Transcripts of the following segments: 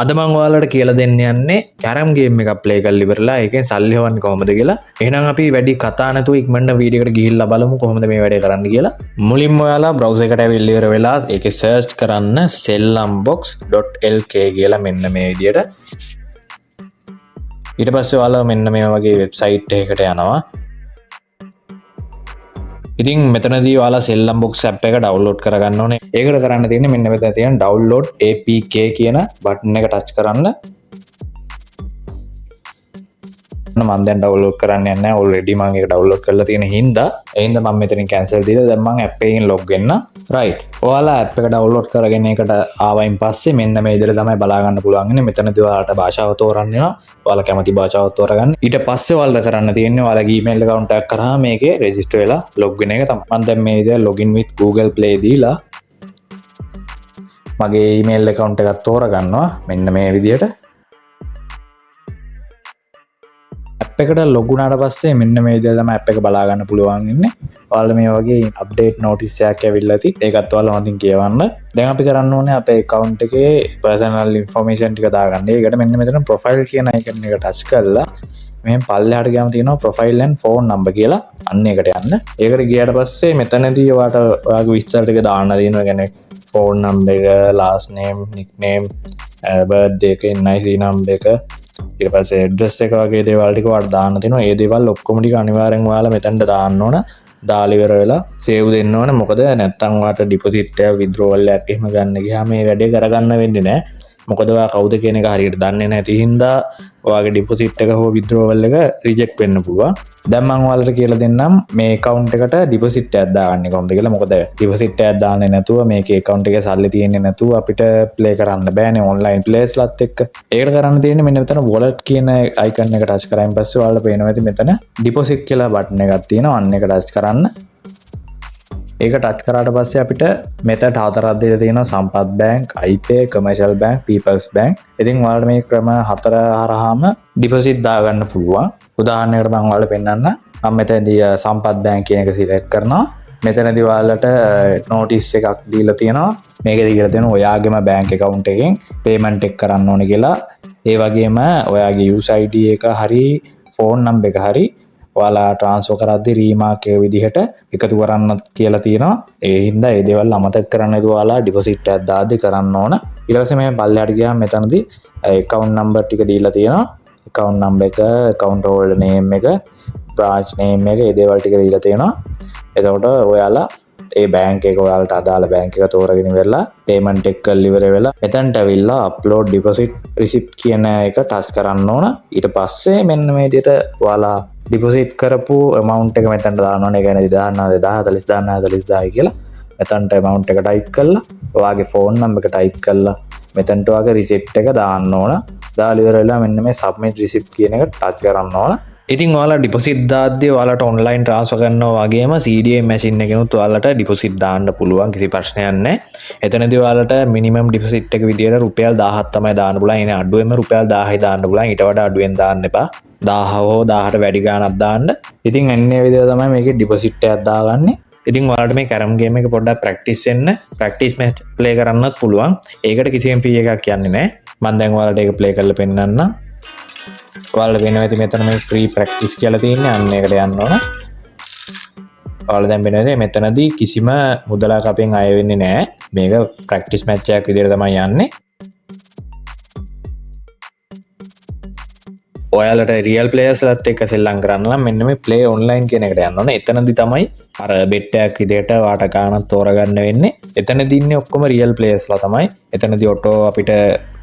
අද මං ඔයාලට කියලා දෙන්න යන්නේ කැරම් ගේම් එකක් ප්ලේ කරලා ඉවරලා ඒකෙන් සල්ලි හොයන්නේ කොහොමද කියලා. එහෙනම් අපි වැඩි කතා නැතුව ඉක්මනට වීඩියෝ එකට ගිහිල්ලා බලමු කොහොමද මේ වැඩේ කරන්න කියලා. මුලින්ම ඔයාලා බ්‍රවුසර් එකට ඇවිල්ලා ඉවර වෙලා ඒකේ සර්ච් කරන්න sellambox.lk කියලා මෙන්න මේ විදියට. ඊට පස්සේ ඔයාලා මෙන්න මේ වගේ වෙබ්සයිට් එකකට යනවා. ඉතින් මෙතනදී ඔයාලා sellambox app එක ඩවුන්ලෝඩ් කරගන්න ඕනේ. ඒකට කරන්න තියෙන්නේ මෙන්න මෙතන තියෙන download apk කියන බටන් එක ටච් කරන්න. මම දැන් ඩවුන්ලෝඩ් කරන්න යන්නේ නැහැ. ඔල්රෙඩි මම ඒක ඩවුන්ලෝඩ් කරලා තියෙන හින්දා මම මෙතනින් කැන්සල් දීලා දැන් මම app එකෙන් log වෙන්න. right. ඔයාලා app එක ඩවුන්ලෝඩ් කරගෙන ඒකට ආවයින් පස්සේ මෙන්න මේ විදිහට තමයි බලා ගන්න පුළුවන් ඉන්නේ. මෙතනදී ඔයාලට භාෂාව තෝරන්න වෙනවා. ඔයාලා කැමති භාෂාව තෝරගන්න. ඊට පස්සේ ඔයාලට කරන්න තියෙන්නේ ඔයාලගේ email account එකක් කරාම මේකේ register වෙලා log වෙන එක තමයි. මම දැන් මේ විදිහට login with Google Play දීලා මගේ email account එකක් තෝරගන්නවා. මෙන්න මේ විදිහට app එකට log වුණාට පස්සේ මෙන්න මේ විදිහට තමයි app එක බලා ගන්න පුළුවන් ඉන්නේ. ඔයාලා මේ වගේ update notice එකක් ඇවිල්ලා ඇති. ඒකත් ඔයාලා මතින් කියවන්න. දැන් අපි කරන්න ඕනේ අපේ account එකේ personal information ටික දාගන්න. ඒකට මෙන්න මෙතන profile කියන icon එක touch කරලා මෙහෙන් පල්ලෙහාට ගියාම තියෙනවා profile and phone number කියලා. අන්න ඒකට යන්න. ඒකට ගියාට පස්සේ මෙතනදී ඔයාලට ඔයාගේ විස්තර ටික දාන්න තියෙනවා. කියන්නේ phone number එක, last name, nickname, birthday එක, NIC number එක, ඊට පස්සේ ඇඩ්‍රස් එක වගේ දේවල් ටික ඔයාලට දාන්න තියෙනවා. ඒ දේවල් ඔක්කොම ටික අනිවාර්යෙන් ඔයාලා මෙතනට දාන්න ඕන. දාලා ඉවර වෙලා සේව් දෙන්න ඕන. මොකද නැත්තම් ඔයාලට ඩිපොසිට් එක විත්ඩ්‍රෝවල් එකක් එහෙම ගන්න ගියාම මේ වැඩේ කරගන්න වෙන්නේ නැහැ. මොකද ඔයා කවුද කියන එක හරියට දන්නේ නැති හින්දා ඔයාගේ ඩිපොසිට් එක හෝ විත්ඩ්‍රෝවල් එක රිජෙක්ට් වෙන්න පුළුවන්. දැන් මම ඔයාලට කියලා දෙන්නම් මේ account එකට ඩිපොසිට් එකක් දාගන්නේ කොහොමද කියලා. මොකද ඩිපොසිට් එකක් දාන්නේ නැතුව මේකේ account එකේ සල්ලි තියෙන්නේ නැතුව අපිට ප්ලේ කරන්න බෑනේ online playස්ලත් එක්ක. ඒකට කරන්න තියෙන්නේ මෙන්න මෙතන wallet කියන icon එක touch කරායින් පස්සේ ඔයාලට පේනවා ඇති මෙතන deposit කියලා button එකක් තියෙනවා. අන්න එක touch කරන්න. ඒක ටච් කරාට පස්සේ අපිට මෙතන හතරක් දීලා තියෙනවා සම්පත් bank, iPay, commercial bank, people's bank. ඉතින් ඔයාලට මේ ක්‍රම හතර හරහාම ඩිපොසිට් දාගන්න පුළුවන්. උදාහරණයකට මම ඔයාලට පෙන්නන්න. මම මෙතනදී සම්පත් බැංක් කියන එක සිලෙක්ට් කරනවා. මෙතනදී ඔයාලට notice එකක් දීලා තියෙනවා. මේකේ දීලා තියෙනවා ඔයාගේම bank account එකෙන් payment එක කරන්න ඕනේ කියලා. ඒ වගේම ඔයාගේ user ID එක හරි phone number එක හරි ඔයාලා ට්‍රාන්ස්ෆර් කරද්දී රීමාක් එක විදිහට එකතු කරන්න කියලා තියෙනවා. ඒ හින්දා මේ දේවල් අමතක කරන්න නැතුව ඔයාලා ඩිපොසිට් එකක් දාද්දී කරන්න ඕන. ඊට පස්සේ මේ පල්ලෙහාට ගියාම මෙතනදී account number ටික දීලා තියෙනවා. account number එක, account holder name එක, branch name එක, මේ දේවල් ටික දීලා තියෙනවා. එතකොට ඔයාලා ඒ බැංක් එක ඔයාලට අදාළ බැංක් එක තෝරගෙන ඉවරලා payment එක කරලා ඉවර වෙලා මෙතනට ඇවිල්ලා upload deposit receipt කියන එක ටච් කරන්න ඕන. ඊට පස්සේ මෙන්න මේ විදිහට ඔයාලා ඩිපොසිට් කරපු amount එක මෙතනට දාන්න ඕනේ. ඒ කියන්නේ 2000 කියලා මෙතනට amount එක type කරලා ඔයාගේ phone number එක type කරලා මෙතනට ඔයාගේ receipt එක දාන්න ඕන. දාලා ඉවර වෙලා මෙන්න මේ submit receipt කියන එක touch කරන්න ඕන. ඉතින් ඔයාලා ඩිපොසිට් දාද්දී ඔයාලට ඔන්ලයින් ට්‍රාන්ස්ෆර් කරනවා වගේම CDA මැෂින් එකකිනුත් ඔයාලට ඩිපොසිට් දාන්න පුළුවන්. කිසි ප්‍රශ්නයක් නැහැ. එතනදී ඔයාලට මිනිමම් ඩිපොසිට් එක විදියට රුපියල් 1000ක් තමයි දාන්න පුළුවන්. ඉතින් අඩුවෙන්ම රුපියල් 1000යි දාන්න පුළුවන්. ඊට වඩා අඩුවෙන් දාන්න එපා. 1000 හෝ 1000ට වැඩි ගාණක් දාන්න. ඉතින් අන්නේ විදියට තමයි මේකේ ඩිපොසිට් එකක් දාගන්නේ. ඉතින් ඔයාලට මේ කැරම් ගේම් එක පොඩ්ඩක් ප්‍රැක්ටිස් වෙන්න, ප්‍රැක්ටිස් මැච් ප්ලේ කරන්නත් පුළුවන්. ඒකට කිසිම ෆී එකක් යන්නේ නැහැ. මම දැන් ඔයාලට ඒක ප්ලේ කරලා පෙන්නන්නම්. ඔයාලට වෙනවා ඇති මෙතන මේ ෆ්‍රී ප්‍රැක්ටිස් කියලා තියෙන්නේ. අන්න ඒකට යන්න ඕන. ඔයාලා දැන් වෙනවා මෙතනදී කිසිම මුදලක් අපෙන් අය වෙන්නේ නැහැ. මේක ප්‍රැක්ටිස් මැච් එකක් විදියට තමයි යන්නේ. ඔයාලට රියල් ප්ලේයර්ස්ලත් එක්ක සෙල්ලම් කරන්න නම් මෙන්න මේ play online කියන එකට යන්න ඕනේ. එතනදී තමයි අර bet එකක් විදියට වාට ගානක් තෝරගන්න වෙන්නේ. එතනදී ඉන්නේ ඔක්කොම රියල් ප්ලේයර්ස්ලා තමයි. එතනදී ඔටෝ අපිට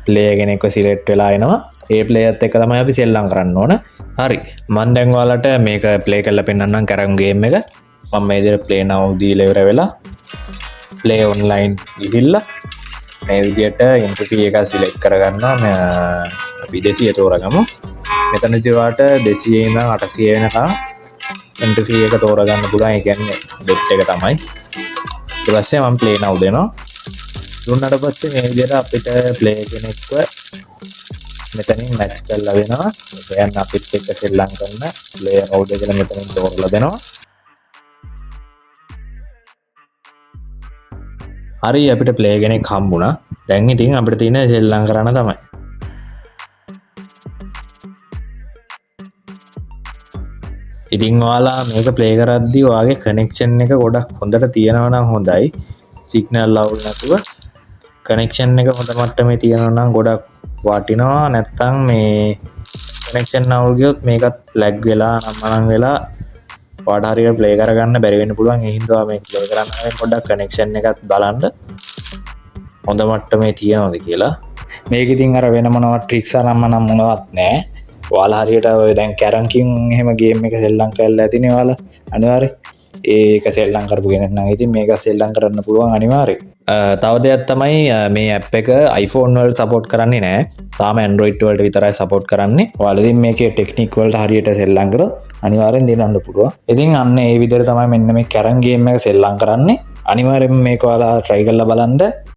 ප්ලේයර් කෙනෙක්ව සිලෙක්ට් වෙලා එනවා. ඒ ප්ලේයර්ත් එක්ක තමයි අපි සෙල්ලම් කරන්න ඕන. හරි. මම දැන් ඔයාලට මේක ප්ලේ කරලා පෙන්නන්නම් කැරම් ගේම් එක. මම මේ විදිහට play now දීලා ඉවර වෙලා play online ගිහිල්ලා මේ විදිහට entry fee එක සිලෙක්ට් කරගන්නවා. අපි 200 තෝරගමු. මෙතනදී ඔයාලට 200 ඉඳන් 800 වෙනකම් entry fee එක තෝරගන්න පුළුවන්. ඒ කියන්නේ bet එක තමයි. ඊට පස්සේ මම play now දෙනවා. දුන්නාට පස්සේ මේ විදිහට අපිට play කෙනෙක්ව මෙතනින් match කරලා වෙනවා. දැන් අපිත් එක්ක සෙල්ලම් කරන player කවුද කියලා මෙතනින් තෝරලා දෙනවා. හරි අපිට ප්ලේ කෙනෙක් හම්බුණා. දැන් ඉතින් අපිට තියෙන සෙල්ලම් කරන්න තමයි. ඉතිං වාලා මේක ප්ලේ කරද්දි වගේ කනෙක්ෂන් එක ගොඩක් හොඳට තියෙනවනම් හොඳයි සිගනල් ලවුල් නැතුව කනෙක්ෂන් එක හොඳ මට්ටමේ තියෙනවනම් ගොඩක් වටිනවා නැත්තං මේ කනෙක්ෂන් නවල්ගයොත් මේකත් ලැග් වෙලා නම්මනං වෙලා පාඩහරිය ප්ලේ කරගන්න බැරිවෙන්න පුළුවන් හින්දවා මේ ප්ලේ කරන්න ගොඩක් කනෙක්ෂන් එකත් බලන්ඩ හොඳ මට්ටමේ තියෙනවද කියලා මේක ඉතින් අර වෙන මොනවත් ට්‍රික්සා නම්ම නම් මොනවත් නෑ වාලා හරියට ඔය දැන් කැරන්කින් එහෙම ගේම් එක සෙල්ලම් කරලා ඇතිනේ වාලා අනිවාර්යෙන් ඒක සෙල්ලම් කරපු කෙනෙක් නම් ඉතින් මේක සෙල්ලම් කරන්න පුළුවන් අනිවාර්යෙන් තව දෙයක් තමයි මේ ඇප් එක iPhone වලට සපෝට් කරන්නේ නෑ තාම Android වලට විතරයි සපෝට් කරන්නේ ඔයාලා ඉතින් මේකේ ටෙක්නික් වලට හරියට සෙල්ලම් කරොත් අනිවාර්යෙන් දිනන්න පුළුවන් ඉතින් අන්න ඒ විදිහට තමයි මෙන්න මේ කැරන් ගේම් එක සෙල්ලම් කරන්නේ අනිවාර්යෙන් මේක ඔයාලා try කරලා බලන්න